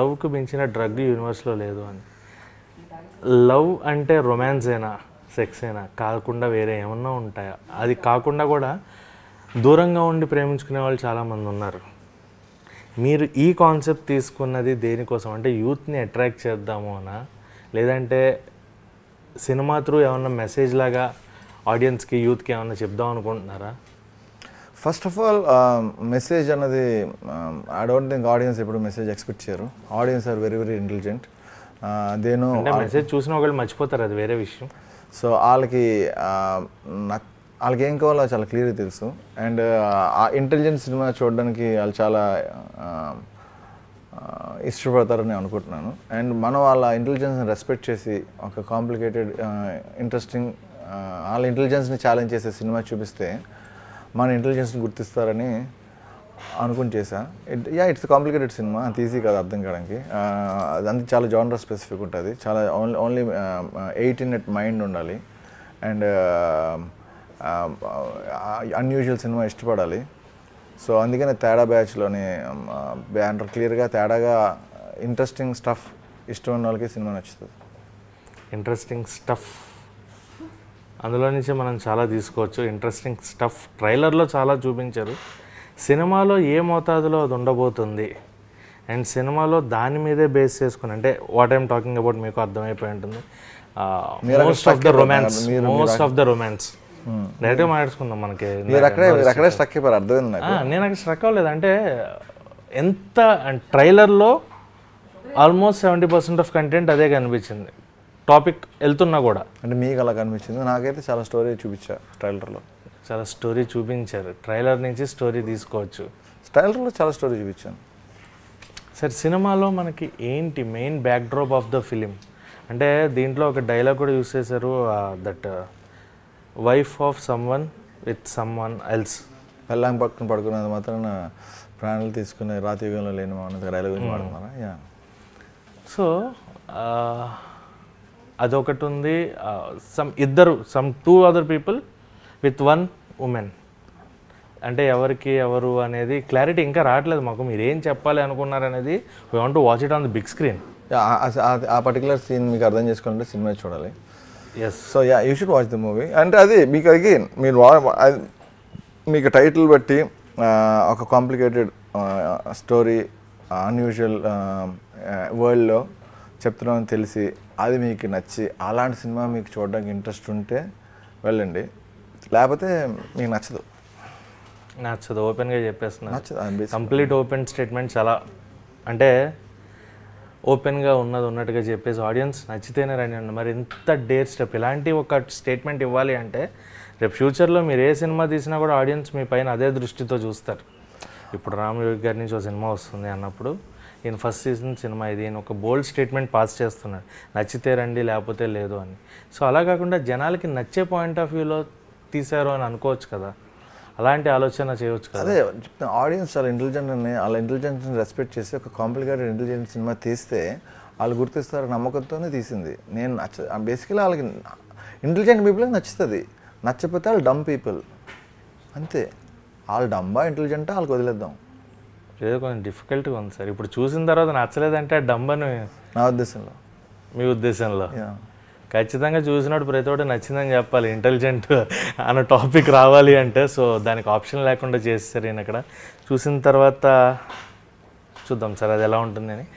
లవ్‌కు మించిన డ్రగ్ యూనివర్స్‌లో లేదు అని. లవ్ అంటే రొమాన్సేనా? సెక్సేనా? కాకుండా వేరే ఏమన్నా ఉంటాయా? అది కాకుండా కూడా దూరంగా ఉండి ప్రేమించుకునే వాళ్ళు చాలామందున్నారు. మీరు ఈ కాన్సెప్ట్ తీసుకున్నది దేనికోసం? అంటే యూత్‌ని అట్రాక్ట్ చేద్దాము అనా? లేదంటే సినిమా త్రూ ఏమన్నా మెసేజ్ లాగా ఆడియన్స్‌కి, యూత్‌కి ఏమన్నా చెప్దాం అనుకుంటున్నారా? ఫస్ట్ ఆఫ్ ఆల్ మెసేజ్ అన్నది ఐ డోంట్ థింక్ ఆడియన్స్ ఎప్పుడు మెసేజ్ ఎక్స్పెక్ట్ చేయరు. Audience are very very intelligent. దేను అంటే మెసేజ్ చూసిన ఒకళ్ళు మర్చిపోతారు, అది వేరే విషయం. సో వాళ్ళకి వాళ్ళకి ఏం కావాలో చాలా క్లియర్గా తెలుసు. అండ్ ఆ ఇంటెలిజెంట్ సినిమా చూడడానికి వాళ్ళు చాలా ఇష్టపడతారని అనుకుంటున్నాను. అండ్ మనం వాళ్ళ ఇంటెలిజెన్స్ని రెస్పెక్ట్ చేసి ఒక కాంప్లికేటెడ్ ఇంట్రెస్టింగ్ వాళ్ళ ఇంటెలిజెన్స్ని ఛాలెంజ్ చేసే సినిమా చూపిస్తే మన ఇంటెలిజెన్స్ని గుర్తిస్తారని అనుకుని చేశా. ఇట్స్ కాంప్లికేటెడ్ సినిమా, అంత ఈజీ కాదు అర్థం కావడానికి. అదంతా చాలా జానర్ స్పెసిఫిక్ ఉంటుంది. చాలా ఓన్లీ 18 at మైండ్ ఉండాలి. అండ్ అన్యూజువల్ సినిమా ఇష్టపడాలి. సో అందుకనే తేడా బ్యాచ్లోని బ్యానర్ క్లియర్గా తేడాగా ఇంట్రెస్టింగ్ స్టఫ్ ఇష్టం ఉన్న వాళ్ళకి సినిమా నచ్చుతుంది. ఇంట్రెస్టింగ్ స్టఫ్ అందులో నుంచి మనం చాలా తీసుకోవచ్చు. ఇంట్రెస్టింగ్ స్టఫ్ ట్రైలర్లో చాలా చూపించారు. సినిమాలో ఏ మోతాదులో అది ఉండబోతుంది అండ్ సినిమాలో దాని మీదే బేస్ చేసుకుని, అంటే వాట్ ఐమ్ టాకింగ్ అబౌట్ మీకు అర్థమైపోయి ఉంటుంది. మోస్ట్ ఆఫ్ ద రొమాన్స్ డైరెక్ట్గా మాట్లాడుకుందాం. మనకి అక్కడే స్ట్రక్ అయిపోయారు, అర్థమైంది. నేను అక్కడ స్ట్రక్ అవ్వలేదు. అంటే ఎంత ట్రైలర్లో ఆల్మోస్ట్ 70% ఆఫ్ కంటెంట్ అదే కనిపించింది, టాపిక్ వెళ్తున్నా కూడా. అంటే మీకు అలా కనిపించింది? నాకైతే చాలా స్టోరీ చూపించా ట్రైలర్లో. చాలా స్టోరీ చూపించారు. ట్రైలర్ నుంచి స్టోరీ తీసుకోవచ్చు. ట్రైలర్లో చాలా స్టోరీ చూపించాను. సరే, సినిమాలో మనకి ఏంటి main backdrop of the film? అంటే దీంట్లో ఒక డైలాగ్ కూడా యూస్ చేశారు, that wife of someone with someone else. పెళ్ళాం పక్కన పడుకున్నది మాత్రం ప్రాణాలు తీసుకునే రాతియుగంలో లేని అన్నది డైలాగ్ గురించి వాడుతున్నారా? యా. సో అదొకటి ఉంది. Some two other people with one women. అంటే ఎవరు అనేది క్లారిటీ ఇంకా రావట్లేదు మాకు. మీరు ఏం చెప్పాలి అనుకున్నారనేది we want to watch it on the big screen. ఆ పర్టికులర్ సీన్ మీకు అర్థం చేసుకోవాలంటే సినిమా చూడాలి. Yes. So yeah, you should watch the movie. అంటే అది మీకు అగైన్ మీరు మీకు టైటిల్ బట్టి ఒక కాంప్లికేటెడ్ స్టోరీ అన్యూజువల్ వరల్డ్లో చెప్తున్నామని తెలిసి అది మీకు నచ్చి అలాంటి సినిమా మీకు చూడడానికి ఇంట్రెస్ట్ ఉంటే వెళ్ళండి, లేకపోతే మీకు నచ్చదు. ఓపెన్గా చెప్పేస్తున్నారు. నచ్చదు. Complete open statement. చాలా అంటే ఓపెన్గా ఉన్నట్టుగా చెప్పేసి ఆడియన్స్ నచ్చితేనే రండి. మరి ఎంత డేర్ స్టెప్! ఇలాంటి ఒక స్టేట్మెంట్ ఇవ్వాలి అంటే రేపు ఫ్యూచర్లో మీరు ఏ సినిమా తీసినా కూడా ఆడియన్స్ మీ పైన అదే దృష్టితో చూస్తారు. ఇప్పుడు రామయోగి గారి నుంచి ఒక సినిమా వస్తుంది అన్నప్పుడు ఈయన ఫస్ట్ సీజన్ సినిమా ఇది, ఈయన ఒక బోల్డ్ స్టేట్మెంట్ పాస్ చేస్తున్నాడు, నచ్చితే రండి లేకపోతే లేదు అని. సో అలా కాకుండా జనాలకి నచ్చే పాయింట్ ఆఫ్ వ్యూలో తీశారు అని అనుకోవచ్చు కదా, అలాంటి ఆలోచన చేయవచ్చు కదా. అదే చెప్తాను, ఆడియన్స్ చాలా ఇంటెలిజెంట్ అని వాళ్ళ ఇంటెలిజెన్స్ని రెస్పెక్ట్ చేసి ఒక కాంప్లికేటెడ్ ఇంటెలిజెంట్ సినిమా తీస్తే వాళ్ళు గుర్తిస్తారు నమ్మకంతోనే తీసింది. నేను బేసికలీ వాళ్ళకి ఇంటెలిజెంట్ పీపుల్కి నచ్చుతుంది, నచ్చకపోతే వాళ్ళు డమ్ పీపుల్ అంతే. వాళ్ళు డమ్మా ఇంటెలిజెంటా వాళ్ళకి వదిలేద్దాం. ఏదో కొంచెం డిఫికల్ట్గా ఉంది సార్. ఇప్పుడు చూసిన తర్వాత నచ్చలేదంటే డంబని నా ఉద్దేశంలో. మీ ఉద్దేశంలో ఖచ్చితంగా చూసినప్పుడు ప్రతి ఒక్కటి నచ్చిందని చెప్పాలి. ఇంటెలిజెంట్ అన్న టాపిక్ రావాలి అంటే సో దానికి ఆప్షన్ లేకుండా చేసేసారు ఈయన అక్కడ. చూసిన తర్వాత చూద్దాం సార్ అది ఎలా ఉంటుందని.